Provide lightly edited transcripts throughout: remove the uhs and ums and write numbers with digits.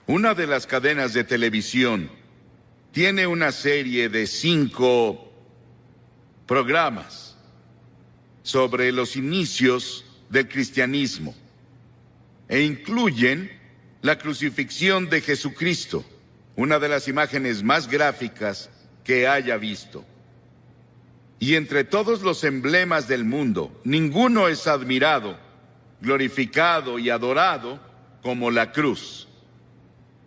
Una de las cadenas de televisión tiene una serie de 5 programas sobre los inicios del cristianismo e incluyen la crucifixión de Jesucristo, una de las imágenes más gráficas que haya visto. Y entre todos los emblemas del mundo, ninguno es admirado, glorificado y adorado como la cruz.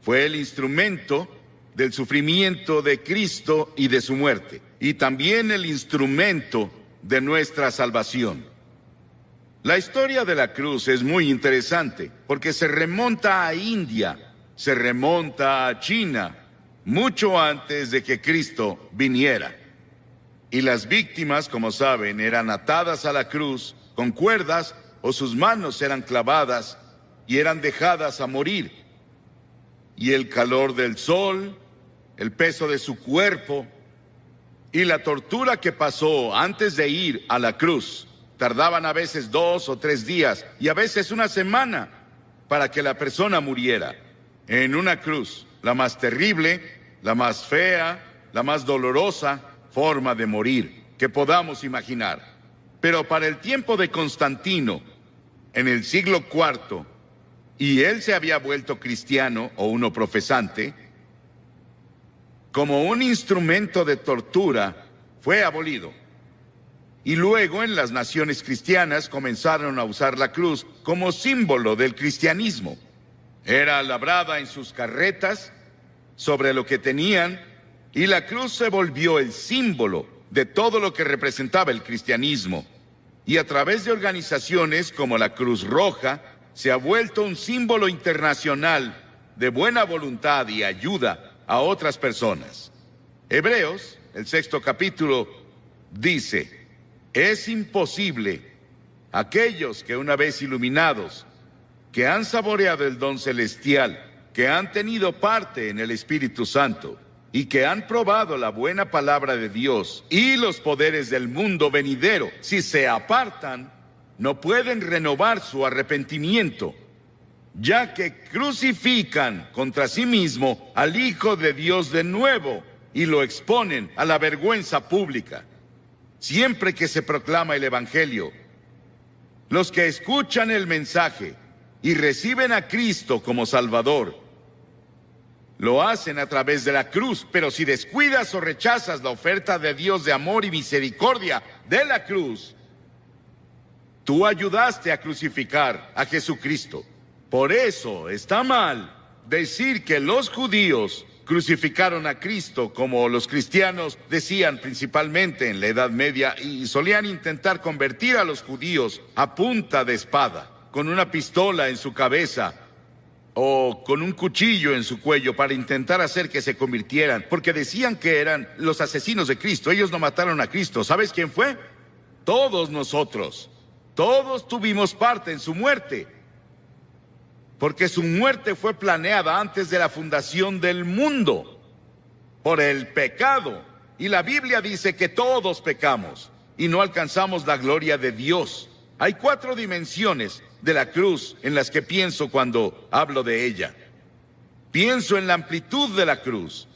Fue el instrumento del sufrimiento de Cristo y de su muerte, y también el instrumento de nuestra salvación. La historia de la cruz es muy interesante porque se remonta a India, se remonta a China, mucho antes de que Cristo viniera. Y las víctimas, como saben, eran atadas a la cruz con cuerdas o sus manos eran clavadas y eran dejadas a morir. Y el calor del sol, el peso de su cuerpo y la tortura que pasó antes de ir a la cruz tardaban a veces 2 o 3 días y a veces una semana para que la persona muriera en una cruz, la más terrible, la más fea, la más dolorosa forma de morir que podamos imaginar. Pero para el tiempo de Constantino, en el siglo IV, y él se había vuelto cristiano o uno profesante, como un instrumento de tortura, fue abolido. Y luego en las naciones cristianas comenzaron a usar la cruz como símbolo del cristianismo. Era labrada en sus carretas, sobre lo que tenían, y la cruz se volvió el símbolo de todo lo que representaba el cristianismo. Y a través de organizaciones como la Cruz Roja, se ha vuelto un símbolo internacional de buena voluntad y ayuda a otras personas. Hebreos, el 6º capítulo, dice: es imposible aquellos que una vez iluminados, que han saboreado el don celestial, que han tenido parte en el Espíritu Santo y que han probado la buena palabra de Dios y los poderes del mundo venidero, si se apartan, no pueden renovar su arrepentimiento, ya que crucifican contra sí mismo al Hijo de Dios de nuevo y lo exponen a la vergüenza pública. Siempre que se proclama el Evangelio, los que escuchan el mensaje y reciben a Cristo como Salvador, lo hacen a través de la cruz, pero si descuidas o rechazas la oferta de Dios de amor y misericordia de la cruz, tú ayudaste a crucificar a Jesucristo. Por eso está mal decir que los judíos crucificaron a Cristo, como los cristianos decían principalmente en la Edad Media, y solían intentar convertir a los judíos a punta de espada, con una pistola en su cabeza o con un cuchillo en su cuello para intentar hacer que se convirtieran, porque decían que eran los asesinos de Cristo. Ellos no mataron a Cristo. ¿Sabes quién fue? Todos nosotros. Todos tuvimos parte en su muerte, porque su muerte fue planeada antes de la fundación del mundo por el pecado. Y la Biblia dice que todos pecamos y no alcanzamos la gloria de Dios. Hay 4 dimensiones de la cruz en las que pienso cuando hablo de ella. Pienso en la amplitud de la cruz.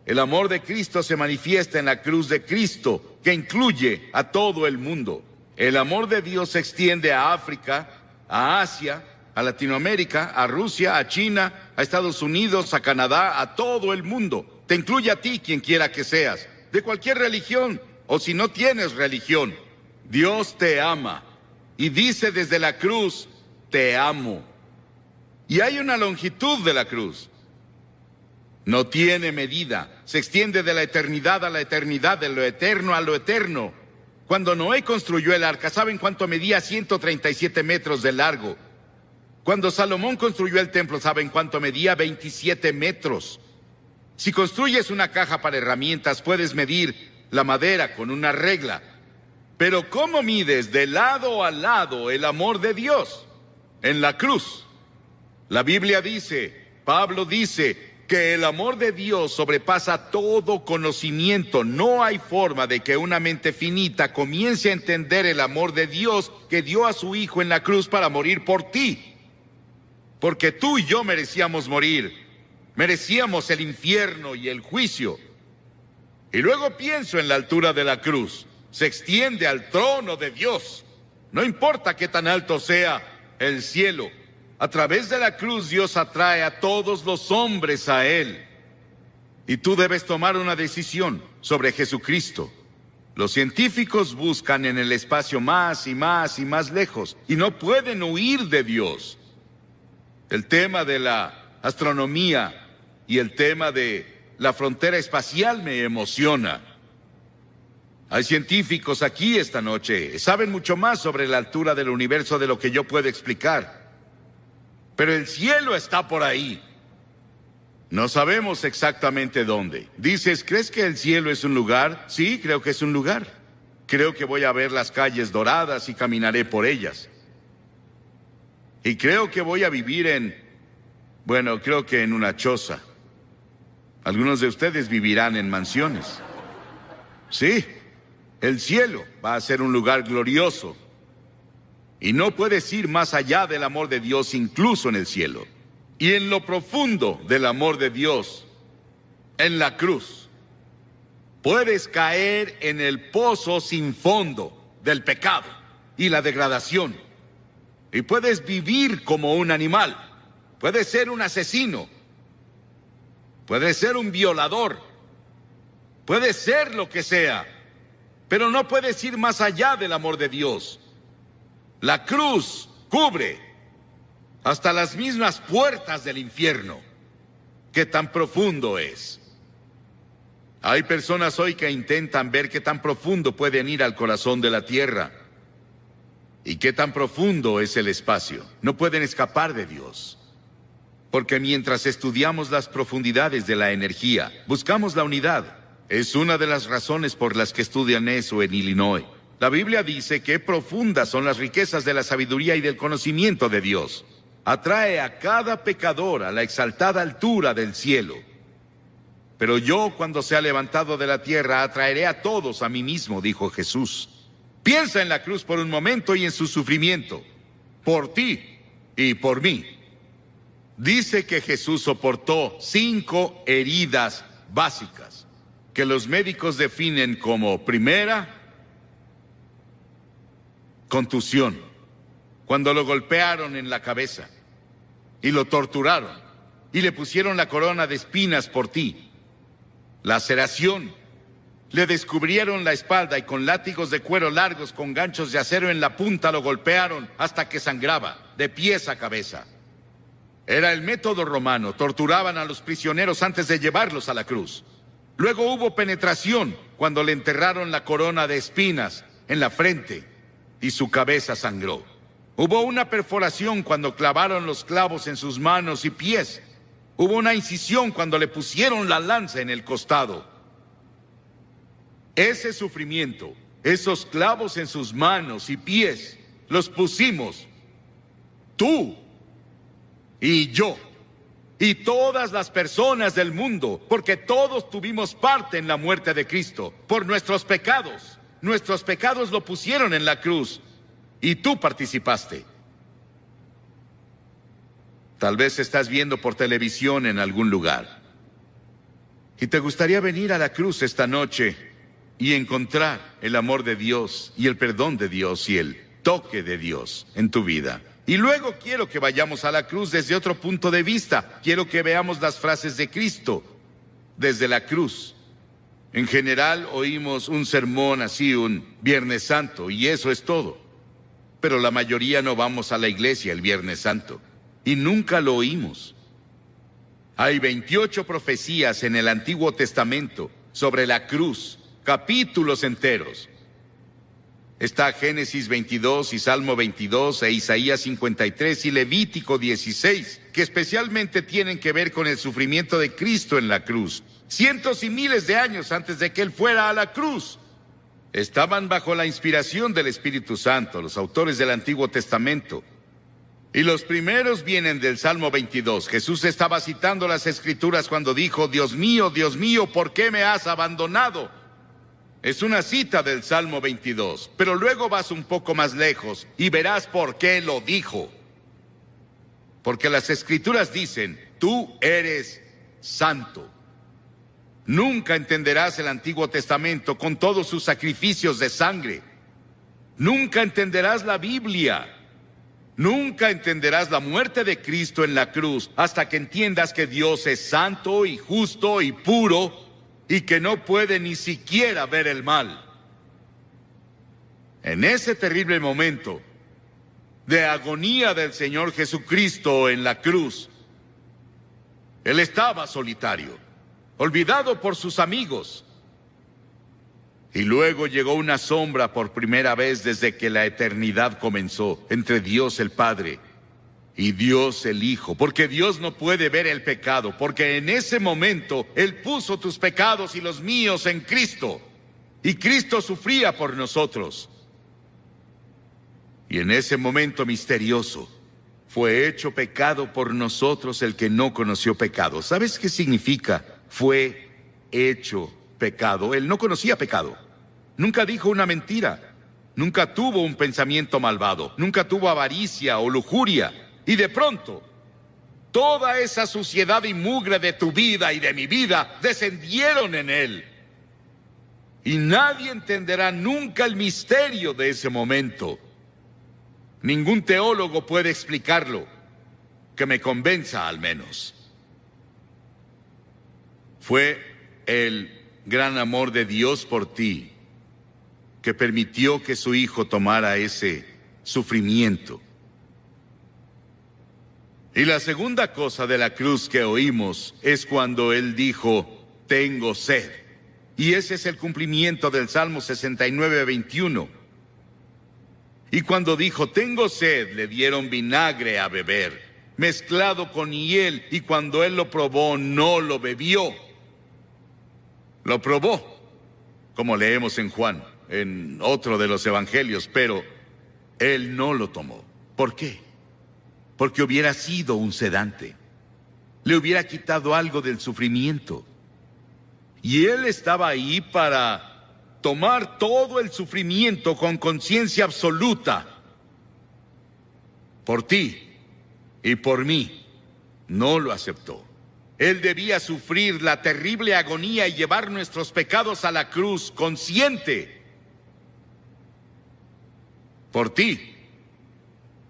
El amor de Cristo se manifiesta en la cruz de Cristo, que incluye a todo el mundo. El amor de Dios se extiende a África, a Asia, a Latinoamérica, a Rusia, a China, a Estados Unidos, a Canadá, a todo el mundo. Te incluye a ti, quien quiera que seas, de cualquier religión, o si no tienes religión. Dios te ama y dice desde la cruz: te amo. Y hay una longitud de la cruz. No tiene medida, se extiende de la eternidad a la eternidad, de lo eterno a lo eterno. Cuando Noé construyó el arca, ¿saben cuánto medía? 137 metros de largo. Cuando Salomón construyó el templo, ¿saben cuánto medía? 27 metros. Si construyes una caja para herramientas, puedes medir la madera con una regla. Pero ¿cómo mides de lado a lado el amor de Dios? En la cruz. La Biblia dice, Pablo dice, que el amor de Dios sobrepasa todo conocimiento. No hay forma de que una mente finita comience a entender el amor de Dios que dio a su Hijo en la cruz para morir por ti. Porque tú y yo merecíamos morir. Merecíamos el infierno y el juicio. Y luego pienso en la altura de la cruz. Se extiende al trono de Dios. No importa qué tan alto sea el cielo. A través de la cruz Dios atrae a todos los hombres a Él. Y tú debes tomar una decisión sobre Jesucristo. Los científicos buscan en el espacio más y más y más lejos y no pueden huir de Dios. El tema de la astronomía y el tema de la frontera espacial me emociona. Hay científicos aquí esta noche, saben mucho más sobre la altura del universo de lo que yo puedo explicar. Pero el cielo está por ahí. No sabemos exactamente dónde. Dices, ¿crees que el cielo es un lugar? Sí, creo que es un lugar. Creo que voy a ver las calles doradas y caminaré por ellas. Y creo que voy a vivir creo que en una choza. Algunos de ustedes vivirán en mansiones. Sí, el cielo va a ser un lugar glorioso. Y no puedes ir más allá del amor de Dios incluso en el cielo. Y en lo profundo del amor de Dios, en la cruz, puedes caer en el pozo sin fondo del pecado y la degradación. Y puedes vivir como un animal. Puedes ser un asesino. Puedes ser un violador. Puedes ser lo que sea. Pero no puedes ir más allá del amor de Dios. La cruz cubre hasta las mismas puertas del infierno. ¿Qué tan profundo es? Hay personas hoy que intentan ver qué tan profundo pueden ir al corazón de la tierra. ¿Y qué tan profundo es el espacio? No pueden escapar de Dios. Porque mientras estudiamos las profundidades de la energía, buscamos la unidad. Es una de las razones por las que estudian eso en Illinois. La Biblia dice que profundas son las riquezas de la sabiduría y del conocimiento de Dios. Atrae a cada pecador a la exaltada altura del cielo. Pero yo, cuando sea levantado de la tierra, atraeré a todos a mí mismo, dijo Jesús. Piensa en la cruz por un momento y en su sufrimiento, por ti y por mí. Dice que Jesús soportó 5 heridas básicas, que los médicos definen como: primera, contusión, cuando lo golpearon en la cabeza y lo torturaron y le pusieron la corona de espinas por ti. Laceración, le descubrieron la espalda y con látigos de cuero largos con ganchos de acero en la punta lo golpearon hasta que sangraba, de pies a cabeza. Era el método romano, torturaban a los prisioneros antes de llevarlos a la cruz. Luego hubo penetración, cuando le enterraron la corona de espinas en la frente y su cabeza sangró. Hubo una perforación cuando clavaron los clavos en sus manos y pies. Hubo una incisión cuando le pusieron la lanza en el costado. Ese sufrimiento, esos clavos en sus manos y pies, los pusimos tú y yo y todas las personas del mundo, porque todos tuvimos parte en la muerte de Cristo por nuestros pecados. Nuestros pecados lo pusieron en la cruz y tú participaste. Tal vez estás viendo por televisión en algún lugar y te gustaría venir a la cruz esta noche y encontrar el amor de Dios y el perdón de Dios y el toque de Dios en tu vida. Y luego quiero que vayamos a la cruz desde otro punto de vista. Quiero que veamos las frases de Cristo desde la cruz. En general oímos un sermón así, un Viernes Santo, y eso es todo. Pero la mayoría no vamos a la iglesia el Viernes Santo, y nunca lo oímos. Hay 28 profecías en el Antiguo Testamento sobre la cruz, capítulos enteros. Está Génesis 22 y Salmo 22 e Isaías 53 y Levítico 16, que especialmente tienen que ver con el sufrimiento de Cristo en la cruz. Cientos y miles de años antes de que Él fuera a la cruz. Estaban bajo la inspiración del Espíritu Santo, los autores del Antiguo Testamento. Y los primeros vienen del Salmo 22. Jesús estaba citando las Escrituras cuando dijo: Dios mío, ¿por qué me has abandonado? Es una cita del Salmo 22, pero luego vas un poco más lejos y verás por qué lo dijo. Porque las Escrituras dicen: tú eres santo. Nunca entenderás el Antiguo Testamento con todos sus sacrificios de sangre. Nunca entenderás la Biblia. Nunca entenderás la muerte de Cristo en la cruz hasta que entiendas que Dios es santo y justo y puro y que no puede ni siquiera ver el mal. En ese terrible momento de agonía del Señor Jesucristo en la cruz, Él estaba solitario, olvidado por sus amigos. Y luego llegó una sombra por primera vez desde que la eternidad comenzó, entre Dios el Padre y Dios el Hijo, porque Dios no puede ver el pecado, porque en ese momento Él puso tus pecados y los míos en Cristo, y Cristo sufría por nosotros. Y en ese momento misterioso, fue hecho pecado por nosotros el que no conoció pecado. ¿Sabes qué significa? Fue hecho pecado. Él no conocía pecado. Nunca dijo una mentira. Nunca tuvo un pensamiento malvado. Nunca tuvo avaricia o lujuria. Y de pronto, toda esa suciedad y mugre de tu vida y de mi vida descendieron en Él. Y nadie entenderá nunca el misterio de ese momento. Ningún teólogo puede explicarlo, que me convenza al menos. Fue el gran amor de Dios por ti que permitió que su Hijo tomara ese sufrimiento. Y la segunda cosa de la cruz que oímos es cuando Él dijo, tengo sed. Y ese es el cumplimiento del Salmo 69:21. Y cuando dijo, tengo sed, le dieron vinagre a beber, mezclado con hiel, y cuando Él lo probó, no lo bebió. Lo probó, como leemos en Juan, en otro de los evangelios, pero Él no lo tomó. ¿Por qué? Porque hubiera sido un sedante. Le hubiera quitado algo del sufrimiento. Y Él estaba ahí para tomar todo el sufrimiento con conciencia absoluta. Por ti y por mí. No lo aceptó. Él debía sufrir la terrible agonía y llevar nuestros pecados a la cruz, consciente. Por ti.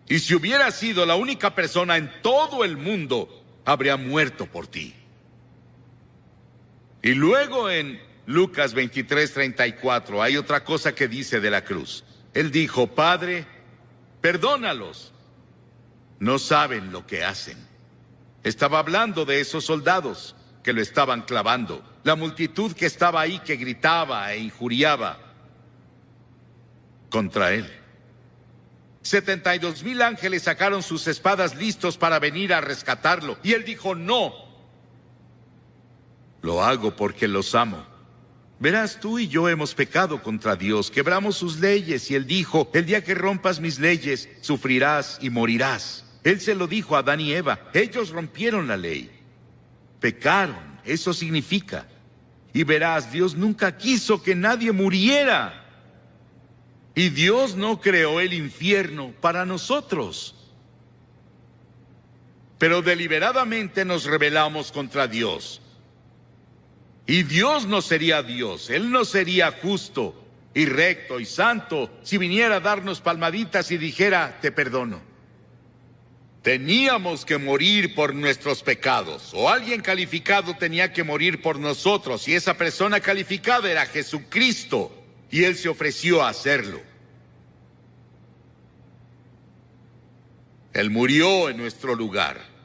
Y si hubiera sido la única persona en todo el mundo, habría muerto por ti. Y luego en Lucas 23:34 hay otra cosa que dice de la cruz. Él dijo, Padre, perdónalos. No saben lo que hacen. Estaba hablando de esos soldados que lo estaban clavando. La multitud que estaba ahí que gritaba e injuriaba contra Él. 72,000 ángeles sacaron sus espadas listos para venir a rescatarlo. Y Él dijo, no. Lo hago porque los amo. Verás, tú y yo hemos pecado contra Dios, quebramos sus leyes, y Él dijo, el día que rompas mis leyes, sufrirás y morirás. Él se lo dijo a Adán y Eva, ellos rompieron la ley. Pecaron, eso significa. Y verás, Dios nunca quiso que nadie muriera. Y Dios no creó el infierno para nosotros. Pero deliberadamente nos rebelamos contra Dios. Y Dios no sería Dios, Él no sería justo y recto y santo si viniera a darnos palmaditas y dijera, te perdono. Teníamos que morir por nuestros pecados, o alguien calificado tenía que morir por nosotros, y esa persona calificada era Jesucristo, y Él se ofreció a hacerlo. Él murió en nuestro lugar.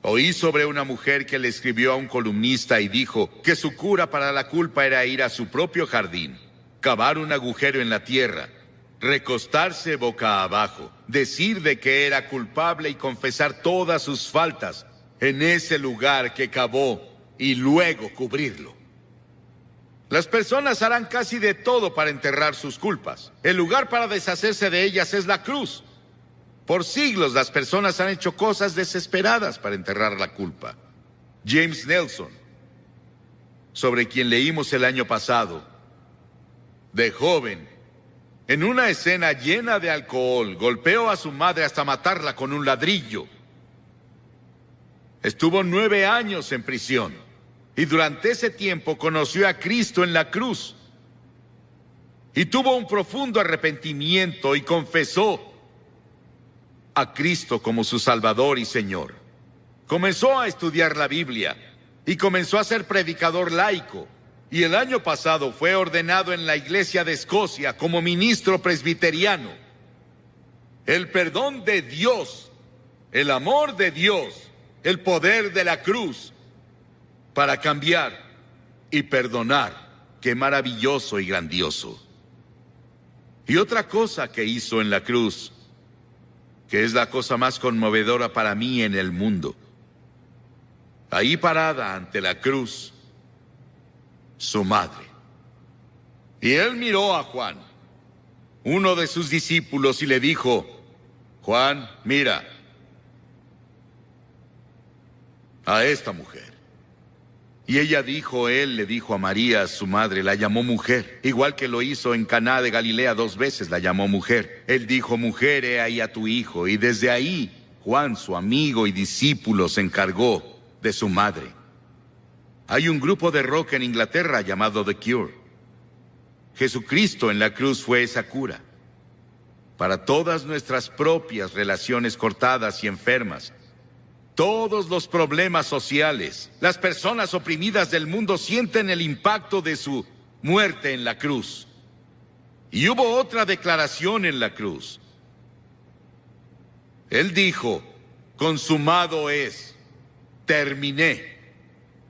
Oí sobre una mujer que le escribió a un columnista y dijo que su cura para la culpa era ir a su propio jardín, cavar un agujero en la tierra, recostarse boca abajo, decir de que era culpable y confesar todas sus faltas en ese lugar que cavó y luego cubrirlo. Las personas harán casi de todo para enterrar sus culpas. El lugar para deshacerse de ellas es la cruz. Por siglos las personas han hecho cosas desesperadas para enterrar la culpa. James Nelson, sobre quien leímos el año pasado, de joven, en una escena llena de alcohol, golpeó a su madre hasta matarla con un ladrillo. Estuvo 9 años en prisión y durante ese tiempo conoció a Cristo en la cruz. Y tuvo un profundo arrepentimiento y confesó a Cristo como su Salvador y Señor. Comenzó a estudiar la Biblia y comenzó a ser predicador laico. Y el año pasado fue ordenado en la Iglesia de Escocia como ministro presbiteriano. El perdón de Dios, el amor de Dios, el poder de la cruz para cambiar y perdonar. Qué maravilloso y grandioso. Y otra cosa que hizo en la cruz, que es la cosa más conmovedora para mí en el mundo. Ahí parada ante la cruz, su madre. Y él miró a Juan, uno de sus discípulos, y le dijo: Juan, mira a esta mujer. Y ella dijo, él le dijo a María, su madre, la llamó mujer, igual que lo hizo en Caná de Galilea 2 veces, la llamó mujer. Él dijo: mujer, he ahí a tu hijo. Y desde ahí, Juan, su amigo y discípulo, se encargó de su madre. Hay un grupo de rock en Inglaterra llamado The Cure. Jesucristo en la cruz fue esa cura para todas nuestras propias relaciones cortadas y enfermas. Todos los problemas sociales, las personas oprimidas del mundo sienten el impacto de su muerte en la cruz. Y hubo otra declaración en la cruz. Él dijo: consumado es, terminé.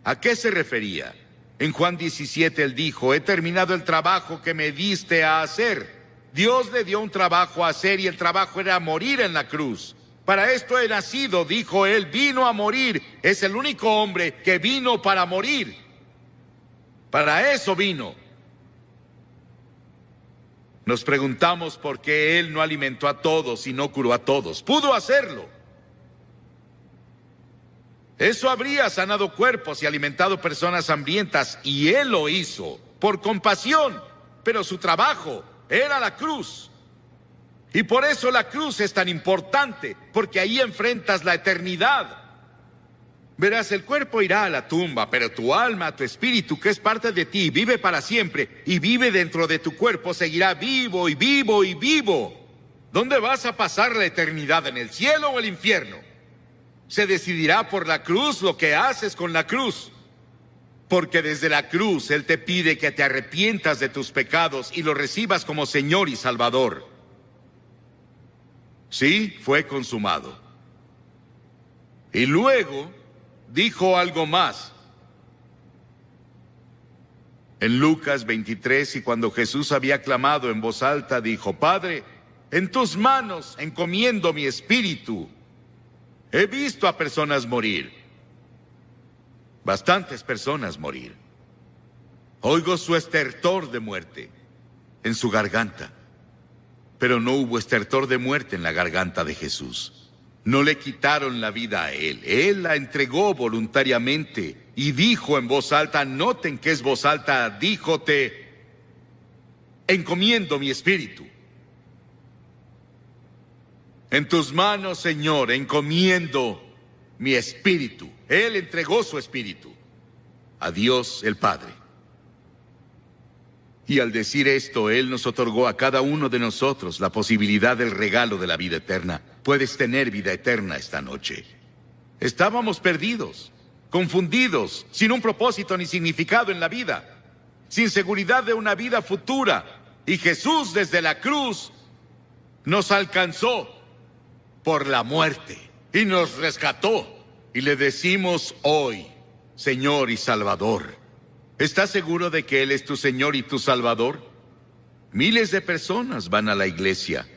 ¿A qué se refería? En Juan 17 él dijo: he terminado el trabajo que me diste a hacer. Dios le dio un trabajo a hacer y el trabajo era morir en la cruz. Para esto he nacido, dijo él, vino a morir. Es el único hombre que vino para morir. Para eso vino. Nos preguntamos por qué él no alimentó a todos y no curó a todos. Pudo hacerlo. Eso habría sanado cuerpos y alimentado personas hambrientas, y él lo hizo por compasión, pero su trabajo era la cruz. Y por eso la cruz es tan importante, porque ahí enfrentas la eternidad. Verás, el cuerpo irá a la tumba, pero tu alma, tu espíritu, que es parte de ti, vive para siempre, y vive dentro de tu cuerpo, seguirá vivo y vivo y vivo. ¿Dónde vas a pasar la eternidad? ¿En el cielo o el infierno? Se decidirá por la cruz lo que haces con la cruz. Porque desde la cruz Él te pide que te arrepientas de tus pecados y lo recibas como Señor y Salvador. Sí, fue consumado. Y luego dijo algo más. En Lucas 23, y cuando Jesús había clamado en voz alta, dijo: Padre, en tus manos encomiendo mi espíritu. He visto a personas morir, bastantes personas morir. Oigo su estertor de muerte en su garganta, pero no hubo estertor de muerte en la garganta de Jesús. No le quitaron la vida a él, él la entregó voluntariamente y dijo en voz alta, noten que es voz alta, dijo: te encomiendo mi espíritu. En tus manos, Señor, encomiendo mi espíritu. Él entregó su espíritu a Dios el Padre. Y al decir esto, Él nos otorgó a cada uno de nosotros la posibilidad del regalo de la vida eterna. Puedes tener vida eterna esta noche. Estábamos perdidos, confundidos, sin un propósito ni significado en la vida, sin seguridad de una vida futura. Y Jesús desde la cruz nos alcanzó por la muerte y nos rescató. Y le decimos hoy, Señor y Salvador. ¿Estás seguro de que Él es tu Señor y tu Salvador? Miles de personas van a la iglesia,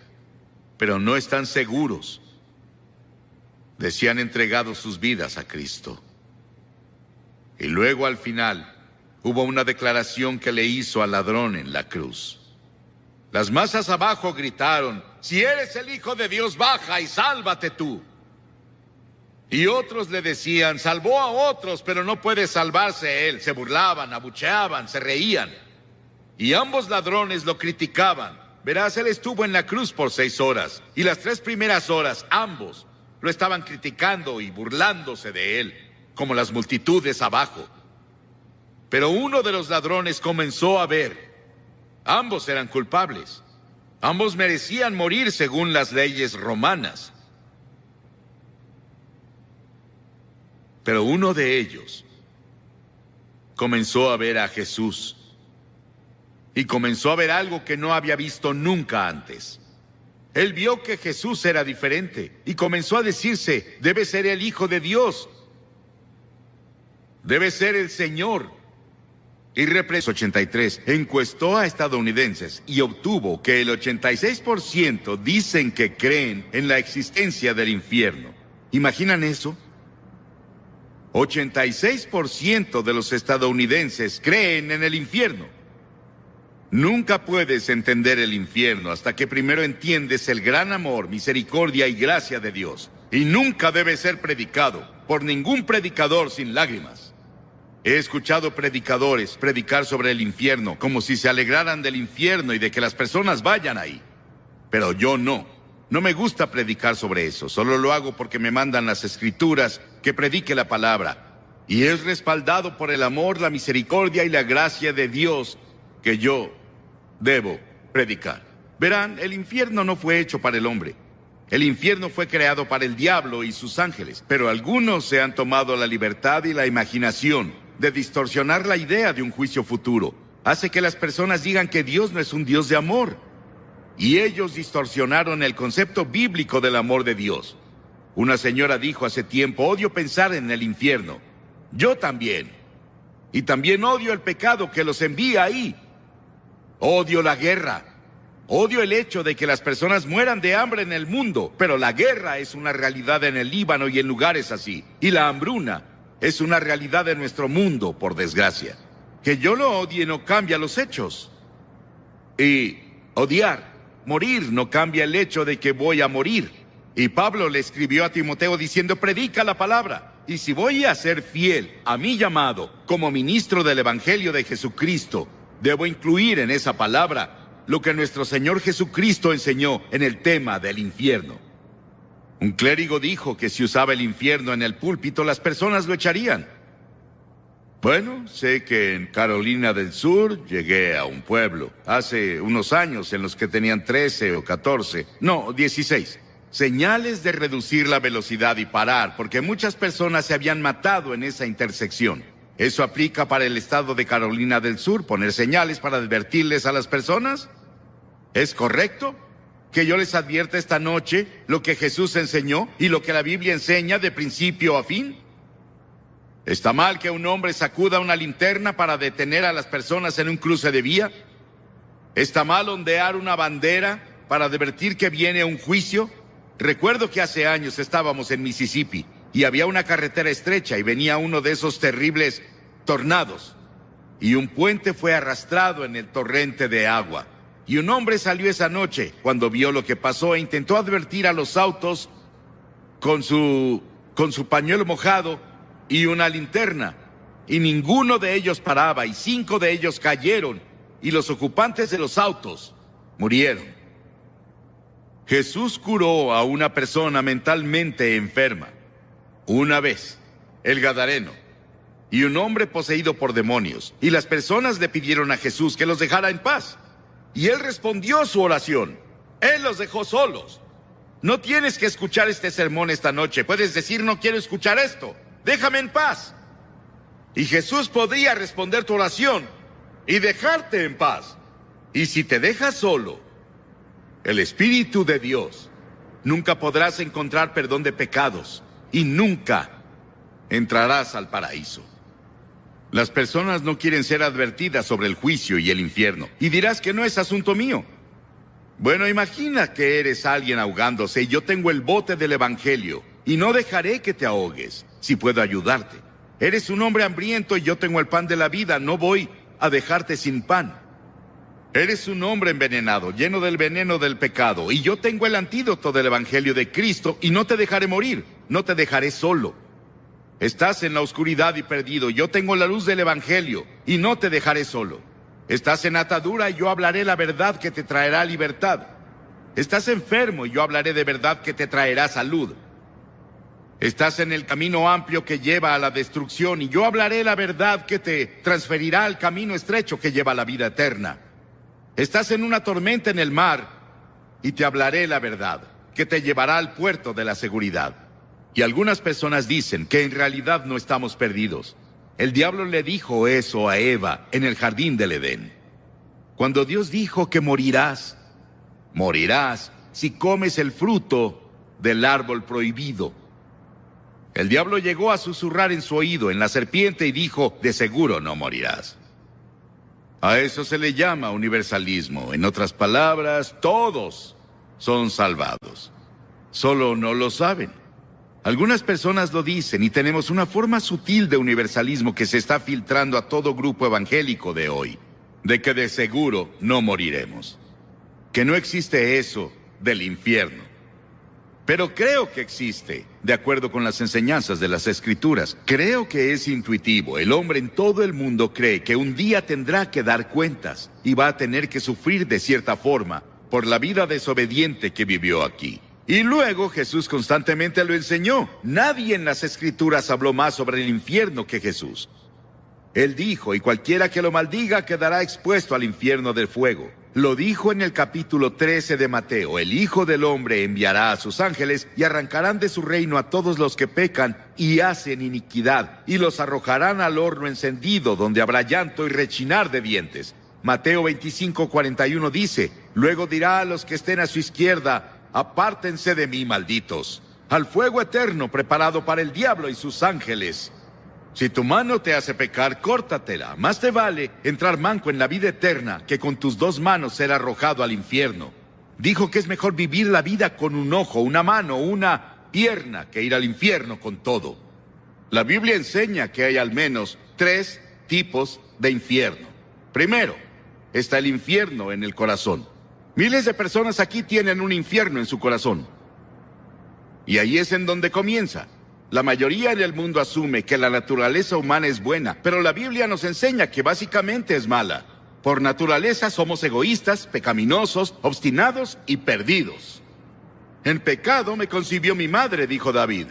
pero no están seguros de si han entregado sus vidas a Cristo. Y luego al final hubo una declaración que le hizo al ladrón en la cruz. Las masas abajo gritaron: si eres el Hijo de Dios, baja y sálvate tú. Y otros le decían: salvó a otros, pero no puede salvarse él. Se burlaban, abucheaban, se reían. Y ambos ladrones lo criticaban. Verás, él estuvo en la cruz por 6 horas. Y las 3 primeras horas, ambos Lo estaban criticando y burlándose de él, como las multitudes abajo. Pero uno de los ladrones comenzó a ver. Ambos eran culpables. Ambos merecían morir según las leyes romanas. Pero uno de ellos comenzó a ver a Jesús. Y comenzó a ver algo que no había visto nunca antes. Él vio que Jesús era diferente y comenzó a decirse: debe ser el Hijo de Dios. Debe ser el Señor. Y 83 encuestó a estadounidenses y obtuvo que el 86% dicen que creen en la existencia del infierno. ¿Imaginan eso? 86% de los estadounidenses creen en el infierno. Nunca puedes entender el infierno hasta que primero entiendes el gran amor, misericordia y gracia de Dios. Y nunca debe ser predicado por ningún predicador sin lágrimas. He escuchado predicadores predicar sobre el infierno como si se alegraran del infierno y de que las personas vayan ahí. Pero yo no. No me gusta predicar sobre eso. Solo lo hago porque me mandan las escrituras que predique la palabra. Y es respaldado por el amor, la misericordia y la gracia de Dios que yo debo predicar. Verán, el infierno no fue hecho para el hombre. El infierno fue creado para el diablo y sus ángeles. Pero algunos se han tomado la libertad y la imaginación de distorsionar la idea de un juicio futuro. Hace que las personas digan que Dios no es un Dios de amor. Y ellos distorsionaron el concepto bíblico del amor de Dios. Una señora dijo hace tiempo: odio pensar en el infierno. Yo también. Y también odio el pecado que los envía ahí. Odio la guerra. Odio el hecho de que las personas mueran de hambre en el mundo. Pero la guerra es una realidad en el Líbano y en lugares así. Y la hambruna es una realidad en nuestro mundo, por desgracia. Que yo lo odie no cambia los hechos. Y odiar, morir, no cambia el hecho de que voy a morir. Y Pablo le escribió a Timoteo diciendo: predica la palabra. Y si voy a ser fiel a mi llamado como ministro del Evangelio de Jesucristo, debo incluir en esa palabra lo que nuestro Señor Jesucristo enseñó en el tema del infierno. Un clérigo dijo que si usaba el infierno en el púlpito, las personas lo echarían. Bueno, sé que en Carolina del Sur llegué a un pueblo hace unos años en los que tenían 13 o 14, no, 16. Señales de reducir la velocidad y parar, porque muchas personas se habían matado en esa intersección. ¿Eso aplica para el estado de Carolina del Sur, poner señales para advertirles a las personas? ¿Es correcto que yo les advierta esta noche lo que Jesús enseñó y lo que la Biblia enseña de principio a fin? ¿Está mal que un hombre sacuda una linterna para detener a las personas en un cruce de vía? ¿Está mal ondear una bandera para advertir que viene un juicio? Recuerdo que hace años estábamos en Mississippi y había una carretera estrecha y venía uno de esos terribles tornados. Y un puente fue arrastrado en el torrente de agua. Y un hombre salió esa noche cuando vio lo que pasó e intentó advertir a los autos con su pañuelo mojado y una linterna. Y ninguno de ellos paraba y 5 de ellos cayeron y los ocupantes de los autos murieron. Jesús curó a una persona mentalmente enferma. Una vez, el Gadareno, y un hombre poseído por demonios. Y las personas le pidieron a Jesús que los dejara en paz. Y él respondió su oración. Él los dejó solos. No tienes que escuchar este sermón esta noche. Puedes decir: no quiero escuchar esto. Déjame en paz. Y Jesús podría responder tu oración y dejarte en paz. Y si te dejas solo, el Espíritu de Dios, nunca podrás encontrar perdón de pecados y nunca entrarás al paraíso. Las personas no quieren ser advertidas sobre el juicio y el infierno. Y dirás que no es asunto mío. Bueno, imagina que eres alguien ahogándose y yo tengo el bote del Evangelio y no dejaré que te ahogues si puedo ayudarte. Eres un hombre hambriento y yo tengo el pan de la vida. No voy a dejarte sin pan. Eres un hombre envenenado, lleno del veneno del pecado, y yo tengo el antídoto del Evangelio de Cristo y no te dejaré morir, no te dejaré solo. Estás en la oscuridad y perdido, yo tengo la luz del Evangelio y no te dejaré solo. Estás en atadura y yo hablaré la verdad que te traerá libertad. Estás enfermo y yo hablaré de verdad que te traerá salud. Estás en el camino amplio que lleva a la destrucción, y yo hablaré la verdad que te transferirá al camino estrecho que lleva a la vida eterna. Estás en una tormenta en el mar, y te hablaré la verdad que te llevará al puerto de la seguridad. Y algunas personas dicen que en realidad no estamos perdidos. El diablo le dijo eso a Eva en el jardín del Edén. Cuando Dios dijo que morirás si comes el fruto del árbol prohibido. El diablo llegó a susurrar en su oído en la serpiente y dijo, de seguro no morirás. A eso se le llama universalismo. En otras palabras, todos son salvados. Solo no lo saben. Algunas personas lo dicen y tenemos una forma sutil de universalismo que se está filtrando a todo grupo evangélico de hoy, de que de seguro no moriremos, que no existe eso del infierno. Pero creo que existe, de acuerdo con las enseñanzas de las Escrituras. Creo que es intuitivo. El hombre en todo el mundo cree que un día tendrá que dar cuentas y va a tener que sufrir de cierta forma por la vida desobediente que vivió aquí. Y luego Jesús constantemente lo enseñó. Nadie en las Escrituras habló más sobre el infierno que Jesús. Él dijo, y cualquiera que lo maldiga quedará expuesto al infierno del fuego. Lo dijo en el capítulo 13 de Mateo. El Hijo del Hombre enviará a sus ángeles y arrancarán de su reino a todos los que pecan y hacen iniquidad, y los arrojarán al horno encendido, donde habrá llanto y rechinar de dientes. Mateo 25:41 dice, luego dirá a los que estén a su izquierda, apártense de mí, malditos, al fuego eterno preparado para el diablo y sus ángeles. Si tu mano te hace pecar, córtatela. Más te vale entrar manco en la vida eterna que con tus dos manos ser arrojado al infierno. Dijo que es mejor vivir la vida con un ojo, una mano, una pierna, que ir al infierno con todo. La Biblia enseña que hay al menos 3 tipos de infierno. Primero, está el infierno en el corazón. Miles de personas aquí tienen un infierno en su corazón. Y ahí es en donde comienza. La mayoría en el mundo asume que la naturaleza humana es buena, pero la Biblia nos enseña que básicamente es mala. Por naturaleza somos egoístas, pecaminosos, obstinados y perdidos. En pecado me concibió mi madre, dijo David.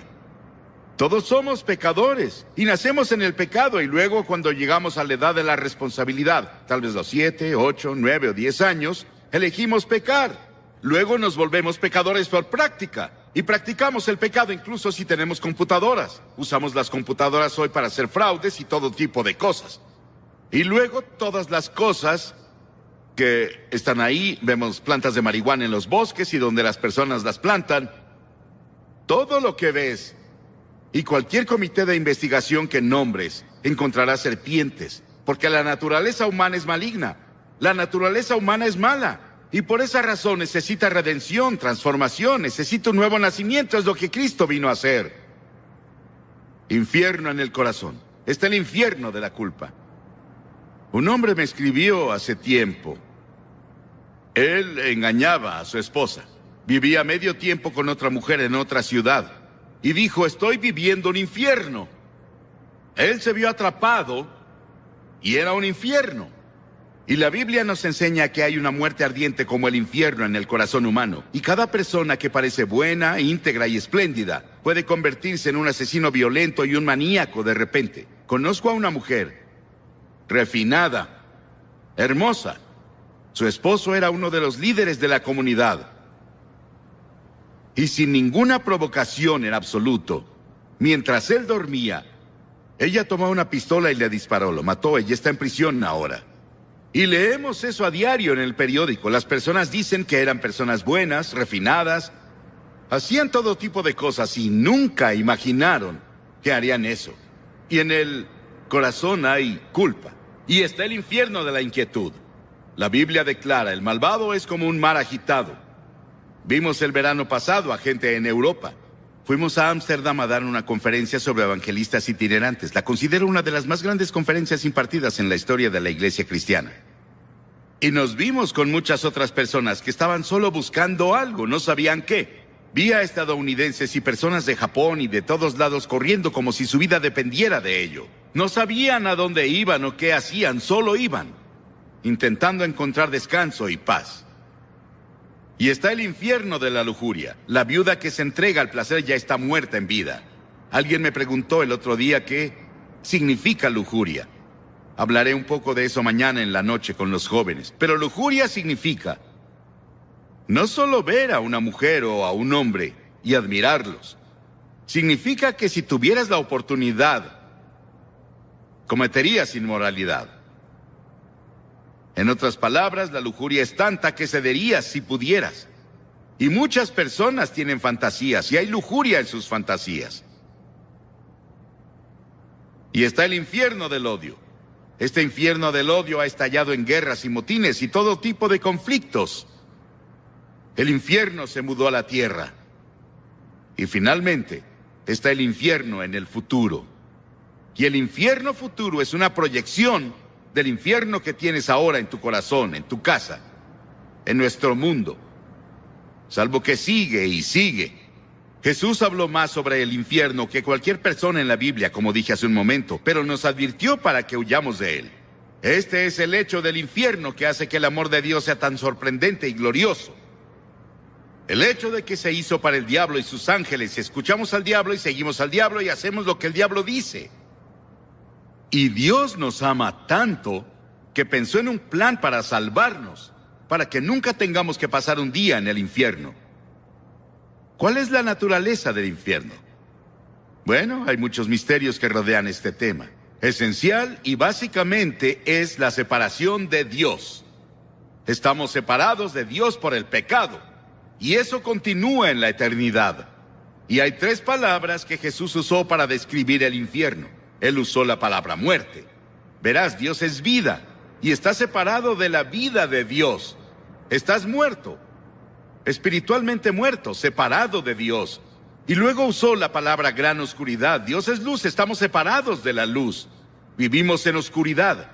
Todos somos pecadores y nacemos en el pecado, y luego cuando llegamos a la edad de la responsabilidad, tal vez los 7, 8, 9 o 10 años, elegimos pecar. Luego nos volvemos pecadores por práctica. Y practicamos el pecado incluso si tenemos computadoras. Usamos las computadoras hoy para hacer fraudes y todo tipo de cosas. Y luego todas las cosas que están ahí, vemos plantas de marihuana en los bosques y donde las personas las plantan. Todo lo que ves y cualquier comité de investigación que nombres encontrará serpientes, porque la naturaleza humana es maligna. La naturaleza humana es mala. Y por esa razón necesita redención, transformación, necesita un nuevo nacimiento, es lo que Cristo vino a hacer. Infierno en el corazón. Está el infierno de la culpa. Un hombre me escribió hace tiempo. Él engañaba a su esposa. Vivía medio tiempo con otra mujer en otra ciudad. Y dijo, estoy viviendo un infierno. Él se vio atrapado y era un infierno. Y la Biblia nos enseña que hay una muerte ardiente como el infierno en el corazón humano. Y cada persona que parece buena, íntegra y espléndida puede convertirse en un asesino violento y un maníaco de repente. Conozco a una mujer refinada, hermosa. Su esposo era uno de los líderes de la comunidad. Y sin ninguna provocación en absoluto, mientras él dormía, ella tomó una pistola y le disparó, lo mató. Ella está en prisión ahora. Y leemos eso a diario en el periódico. Las personas dicen que eran personas buenas, refinadas, hacían todo tipo de cosas y nunca imaginaron que harían eso. Y en el corazón hay culpa. Y está el infierno de la inquietud. La Biblia declara, el malvado es como un mar agitado. Vimos el verano pasado a gente en Europa. Fuimos a Ámsterdam a dar una conferencia sobre evangelistas itinerantes. La considero una de las más grandes conferencias impartidas en la historia de la iglesia cristiana. Y nos vimos con muchas otras personas que estaban solo buscando algo, no sabían qué. Vi a estadounidenses y personas de Japón y de todos lados corriendo como si su vida dependiera de ello. No sabían a dónde iban o qué hacían, solo iban, intentando encontrar descanso y paz. Y está el infierno de la lujuria. La viuda que se entrega al placer ya está muerta en vida. Alguien me preguntó el otro día qué significa lujuria. Hablaré un poco de eso mañana en la noche con los jóvenes. Pero lujuria significa no solo ver a una mujer o a un hombre y admirarlos. Significa que si tuvieras la oportunidad, cometerías inmoralidad. En otras palabras, la lujuria es tanta que cederías si pudieras. Y muchas personas tienen fantasías y hay lujuria en sus fantasías. Y está el infierno del odio. Este infierno del odio ha estallado en guerras y motines y todo tipo de conflictos. El infierno se mudó a la tierra. Y finalmente, está el infierno en el futuro. Y el infierno futuro es una proyección del infierno que tienes ahora en tu corazón, en tu casa, en nuestro mundo. Salvo que sigue y sigue. Jesús habló más sobre el infierno que cualquier persona en la Biblia, como dije hace un momento, pero nos advirtió para que huyamos de él. Este es el hecho del infierno que hace que el amor de Dios sea tan sorprendente y glorioso. El hecho de que se hizo para el diablo y sus ángeles, y escuchamos al diablo y seguimos al diablo y hacemos lo que el diablo dice. Y Dios nos ama tanto que pensó en un plan para salvarnos, para que nunca tengamos que pasar un día en el infierno. ¿Cuál es la naturaleza del infierno? Bueno, hay muchos misterios que rodean este tema. Esencial y básicamente es la separación de Dios. Estamos separados de Dios por el pecado, y eso continúa en la eternidad. Y hay 3 palabras que Jesús usó para describir el infierno. Él usó la palabra muerte. Verás, Dios es vida, y estás separado de la vida de Dios. Estás muerto. Espiritualmente muerto, separado de Dios. Y luego usó la palabra gran oscuridad. Dios es luz, estamos separados de la luz. Vivimos en oscuridad.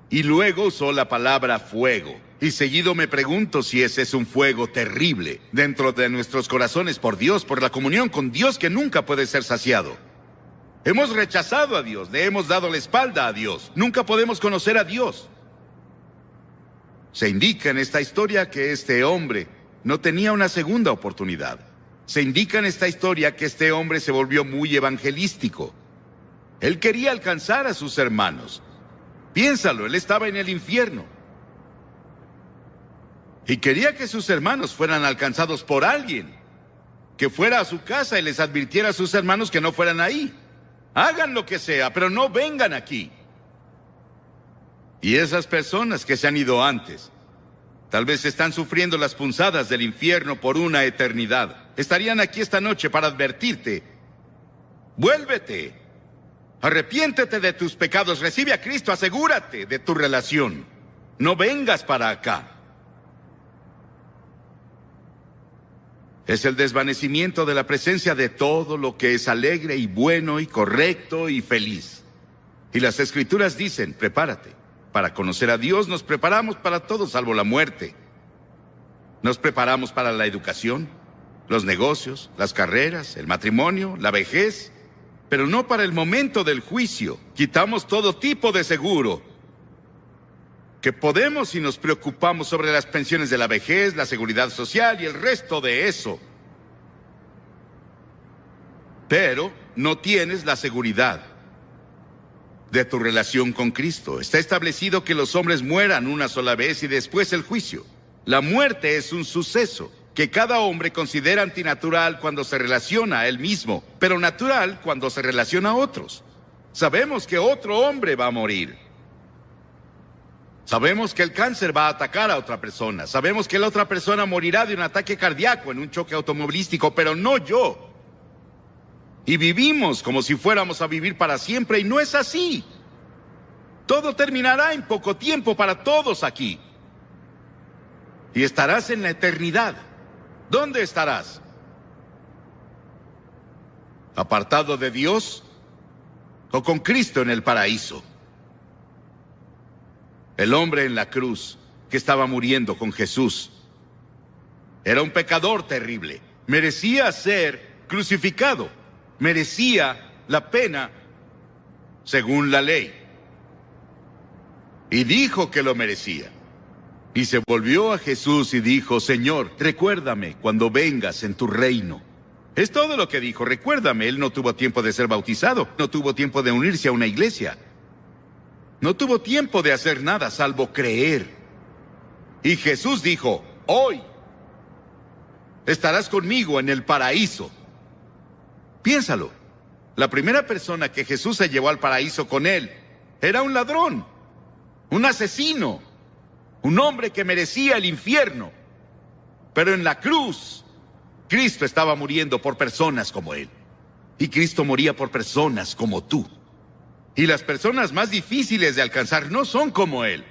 Y luego usó la palabra fuego. Y seguido me pregunto si ese es un fuego terrible dentro de nuestros corazones por Dios, por la comunión con Dios que nunca puede ser saciado. Hemos rechazado a Dios, le hemos dado la espalda a Dios. Nunca podemos conocer a Dios. Se indica en esta historia que este hombre no tenía una segunda oportunidad. Se indica en esta historia que este hombre se volvió muy evangelístico. Él quería alcanzar a sus hermanos. Piénsalo, él estaba en el infierno. Y quería que sus hermanos fueran alcanzados por alguien. Que fuera a su casa y les advirtiera a sus hermanos que no fueran ahí. Hagan lo que sea, pero no vengan aquí. Y esas personas que se han ido antes, tal vez están sufriendo las punzadas del infierno por una eternidad. Estarían aquí esta noche para advertirte. Vuélvete. Arrepiéntete de tus pecados. Recibe a Cristo. Asegúrate de tu relación. No vengas para acá. Es el desvanecimiento de la presencia de todo lo que es alegre y bueno y correcto y feliz. Y las Escrituras dicen, prepárate. Para conocer a Dios nos preparamos para todo salvo la muerte. Nos preparamos para la educación, los negocios, las carreras, el matrimonio, la vejez, pero no para el momento del juicio. Quitamos todo tipo de seguro que podemos si nos preocupamos sobre las pensiones de la vejez, la seguridad social y el resto de eso. Pero no tienes la seguridad de tu relación con Cristo. Está establecido que los hombres mueran una sola vez y después el juicio. La muerte es un suceso que cada hombre considera antinatural cuando se relaciona a él mismo, pero natural cuando se relaciona a otros. Sabemos que otro hombre va a morir. Sabemos que el cáncer va a atacar a otra persona. Sabemos que la otra persona morirá de un ataque cardíaco en un choque automovilístico, pero no yo. Y vivimos como si fuéramos a vivir para siempre y no es así. Todo terminará en poco tiempo para todos aquí. Y estarás en la eternidad. ¿Dónde estarás? ¿Apartado de Dios o con Cristo en el paraíso? El hombre en la cruz que estaba muriendo con Jesús era un pecador terrible. Merecía ser crucificado. Merecía la pena según la ley. Y dijo que lo merecía. Y se volvió a Jesús y dijo, Señor, recuérdame cuando vengas en tu reino. Es todo lo que dijo. Recuérdame, él no tuvo tiempo de ser bautizado, no tuvo tiempo de unirse a una iglesia. No tuvo tiempo de hacer nada salvo creer. Y Jesús dijo, hoy estarás conmigo en el paraíso. Piénsalo. La primera persona que Jesús se llevó al paraíso con él era un ladrón, un asesino, un hombre que merecía el infierno. Pero en la cruz, Cristo estaba muriendo por personas como él. Y Cristo moría por personas como tú. Y las personas más difíciles de alcanzar no son como él.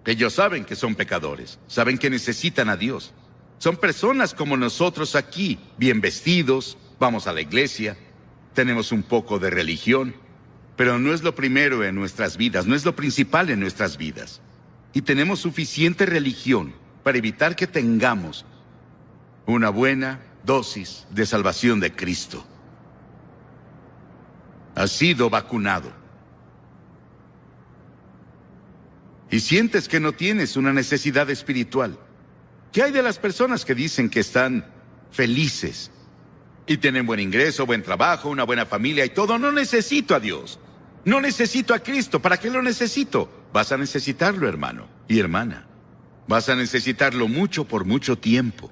Ellos saben que son pecadores, saben que necesitan a Dios. Son personas como nosotros aquí, bien vestidos, vamos a la iglesia, tenemos un poco de religión, pero no es lo primero en nuestras vidas, no es lo principal en nuestras vidas. Y tenemos suficiente religión para evitar que tengamos una buena dosis de salvación de Cristo. Has sido vacunado. Y sientes que no tienes una necesidad espiritual. ¿Qué hay de las personas que dicen que están felices y tienen buen ingreso, buen trabajo, una buena familia y todo? No necesito a Dios. No necesito a Cristo. ¿Para qué lo necesito? Vas a necesitarlo, hermano y hermana. Vas a necesitarlo mucho por mucho tiempo.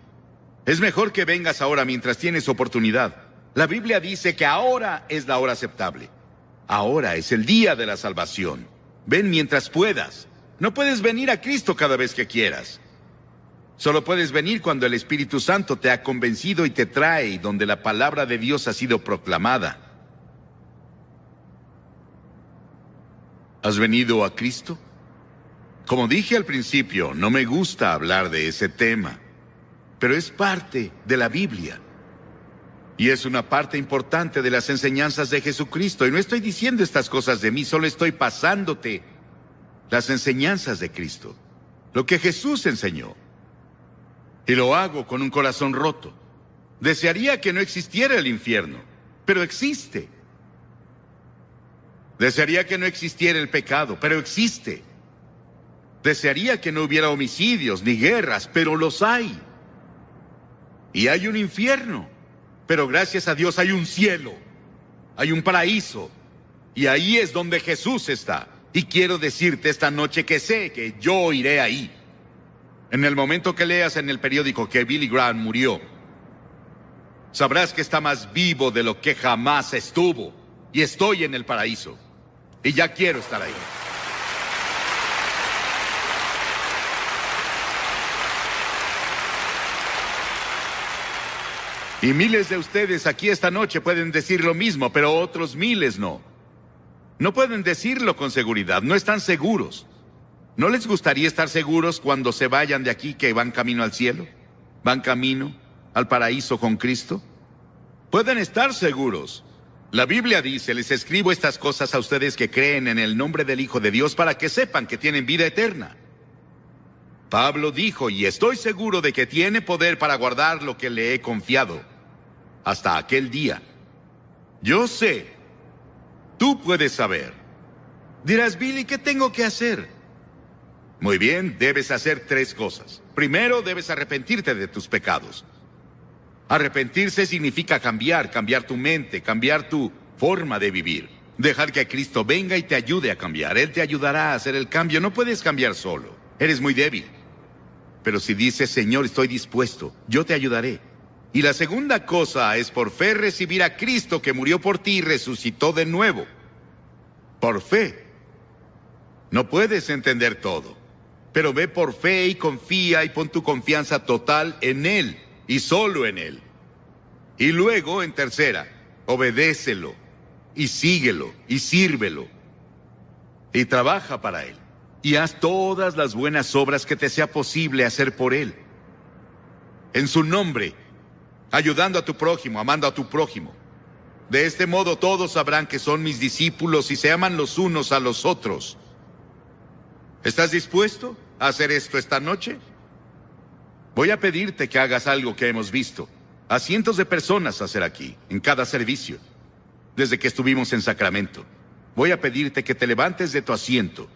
Es mejor que vengas ahora mientras tienes oportunidad. La Biblia dice que ahora es la hora aceptable. Ahora es el día de la salvación. Ven mientras puedas. No puedes venir a Cristo cada vez que quieras. Solo puedes venir cuando el Espíritu Santo te ha convencido y te trae, y donde la palabra de Dios ha sido proclamada. ¿Has venido a Cristo? Como dije al principio, no me gusta hablar de ese tema, pero es parte de la Biblia. Y es una parte importante de las enseñanzas de Jesucristo. Y no estoy diciendo estas cosas de mí, solo estoy pasándote las enseñanzas de Cristo. Lo que Jesús enseñó. Y lo hago con un corazón roto. Desearía que no existiera el infierno, pero existe. Desearía que no existiera el pecado, pero existe. Desearía que no hubiera homicidios ni guerras, pero los hay. Y hay un infierno, pero gracias a Dios hay un cielo, hay un paraíso, y ahí es donde Jesús está. Y quiero decirte esta noche que sé que yo iré ahí. En el momento que leas en el periódico que Billy Graham murió, sabrás que está más vivo de lo que jamás estuvo, y estoy en el paraíso, y ya quiero estar ahí. Y miles de ustedes aquí esta noche pueden decir lo mismo, pero otros miles no. No pueden decirlo con seguridad, no están seguros. ¿No les gustaría estar seguros cuando se vayan de aquí que van camino al cielo? ¿Van camino al paraíso con Cristo? Pueden estar seguros. La Biblia dice, les escribo estas cosas a ustedes que creen en el nombre del Hijo de Dios para que sepan que tienen vida eterna. Pablo dijo, y estoy seguro de que tiene poder para guardar lo que le he confiado hasta aquel día. Yo sé, tú puedes saber. Dirás, Billy, ¿qué tengo que hacer? Muy bien, debes hacer 3 cosas. Primero, debes arrepentirte de tus pecados. Arrepentirse significa cambiar tu mente, cambiar tu forma de vivir. Dejar que Cristo venga y te ayude a cambiar. Él te ayudará a hacer el cambio. No puedes cambiar solo. Eres muy débil. Pero si dices, Señor, estoy dispuesto, yo te ayudaré. Y la segunda cosa es por fe recibir a Cristo que murió por ti y resucitó de nuevo. Por fe. No puedes entender todo, pero ve por fe y confía y pon tu confianza total en Él y solo en Él. Y luego, en tercera, obedécelo y síguelo y sírvelo y trabaja para Él. Y haz todas las buenas obras que te sea posible hacer por Él. En su nombre, ayudando a tu prójimo, amando a tu prójimo. De este modo todos sabrán que son mis discípulos y se aman los unos a los otros. ¿Estás dispuesto a hacer esto esta noche? Voy a pedirte que hagas algo que hemos visto a cientos de personas hacer aquí, en cada servicio, desde que estuvimos en Sacramento. Voy a pedirte que te levantes de tu asiento